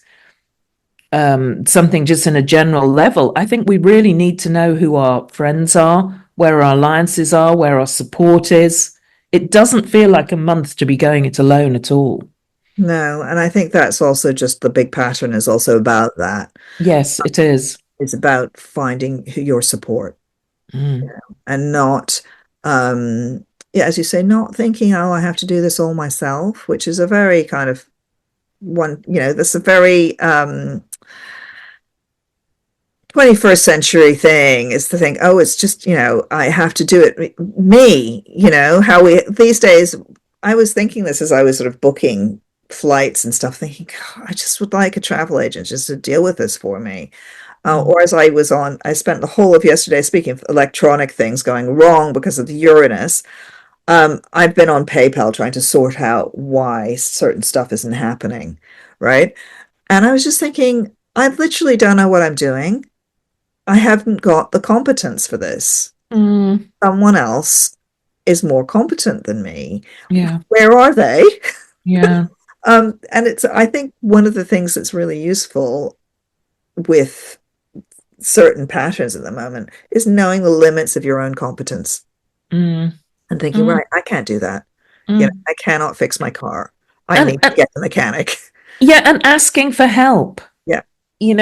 something just in a general level. I think we really need to know who our friends are, where our alliances are, where our support is. It doesn't feel like a month to be going it alone at all. No, and I think that's also just the big pattern is also about that. Yes, it is. It's about finding your support, Mm. and not, yeah, as you say, not thinking, oh, I have to do this all myself, which is a very kind of that's a very 21st century thing, is to think, oh, it's just, I have to do it me, how we these days. I was thinking this as I was sort of booking flights and stuff, thinking, God, I just would like a travel agent just to deal with this for me. Mm. Or as I spent the whole of yesterday, speaking of electronic things going wrong because of the Uranus, I've been on PayPal trying to sort out why certain stuff isn't happening, right? And I was just thinking, I literally don't know what I'm doing. I haven't got the competence for this. Mm. Someone else is more competent than me. Yeah, Where are they? yeah. And I think one of the things that's really useful with certain patterns at the moment is knowing the limits of your own competence Mm. and thinking, Mm. right, I can't do that. Mm. I cannot fix my car. I And, need to and get the mechanic. yeah, and asking for help. Yeah.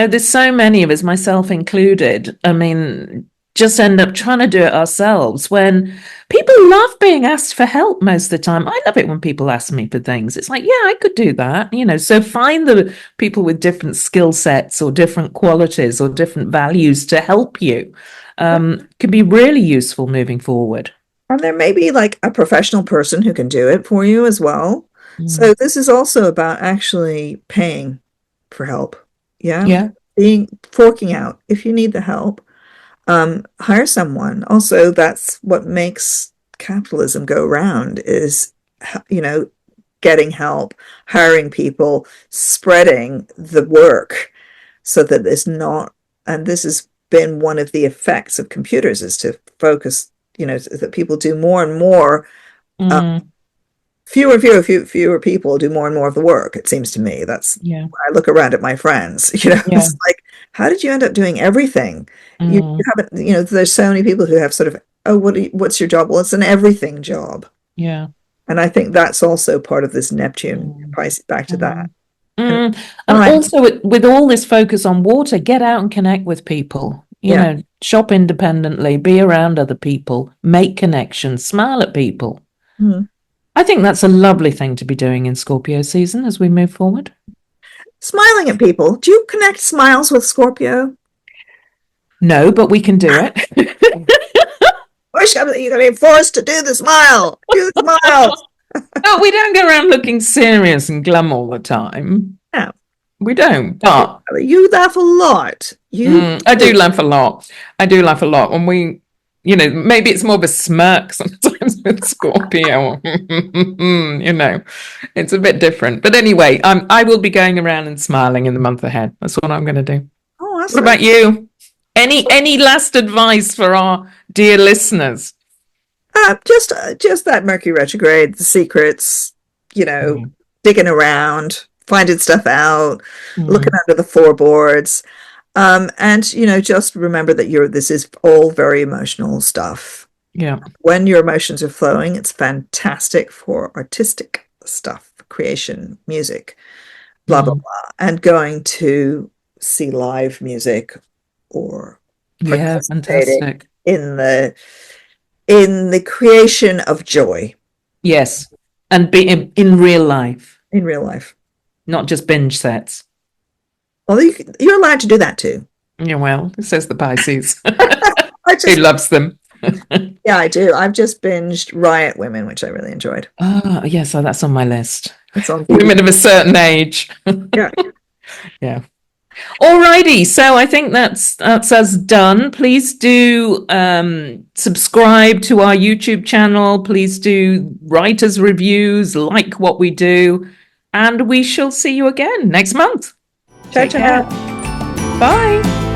There's so many of us, myself included. I mean, just end up trying to do it ourselves when people love being asked for help most of the time. I love it when people ask me for things. It's like, yeah, I could do that. So find the people with different skill sets or different qualities or different values to help you. Can be really useful moving forward. And there may be like a professional person who can do it for you as well. Mm. So this is also about actually paying for help. Yeah. Yeah. Forking out if you need the help. Hire someone. Also, that's what makes capitalism go round is, you know, getting help, hiring people, spreading the work so that it's not, and this has been one of the effects of computers is to focus, that people do more and more, uh, Mm. fewer people do more and more of the work. It seems to me that's, Yeah. I look around at my friends, Yeah. it's like, how did you end up doing everything? You Mm. haven't, there's so many people who have sort of, oh, what's your job? Well, it's an everything job. Yeah. And I think that's also part of this Neptune Mm. price, back to that. Mm. And Mm. oh, And also, with all this focus on water, get out and connect with people. You know, shop independently, be around other people, make connections, smile at people. I think that's a lovely thing to be doing in Scorpio season as we move forward. Smiling at people. Do you connect smiles with Scorpio? No, but we can do it. You're going to be forced to do the smile. Do the smiles. No, we don't go around looking serious and glum all the time. No. We don't, but... You laugh a lot. I do laugh a lot. I do laugh a lot. When we, you know, maybe it's more of a smirk sometimes with Scorpio. You know, it's a bit different. But anyway, I will be going around and smiling in the month ahead. That's what I'm going to do. Oh, what about you? Any last advice for our dear listeners? Just that Mercury retrograde, the secrets, you know, digging around, finding stuff out, looking under the floorboards. And, you know, just remember that this is all very emotional stuff. Yeah. When your emotions are flowing, it's fantastic for artistic stuff, creation, music, blah, blah, blah. And going to see live music or fantastic. in the creation of joy. Yes. And be in real life. In real life. Not just binge sets. Well, you're allowed to do that too. Yeah, well, it says the Pisces. Who loves them. Yeah, I do. I've just binged Riot Women, which I really enjoyed. Oh, yeah, so that's on my list. It's on Women of a certain age. Yeah. Yeah. Alrighty, so I think that's us done. Please do subscribe to our YouTube channel. Please do write us reviews, like what we do, and we shall see you again next month. Ciao, ciao. Bye.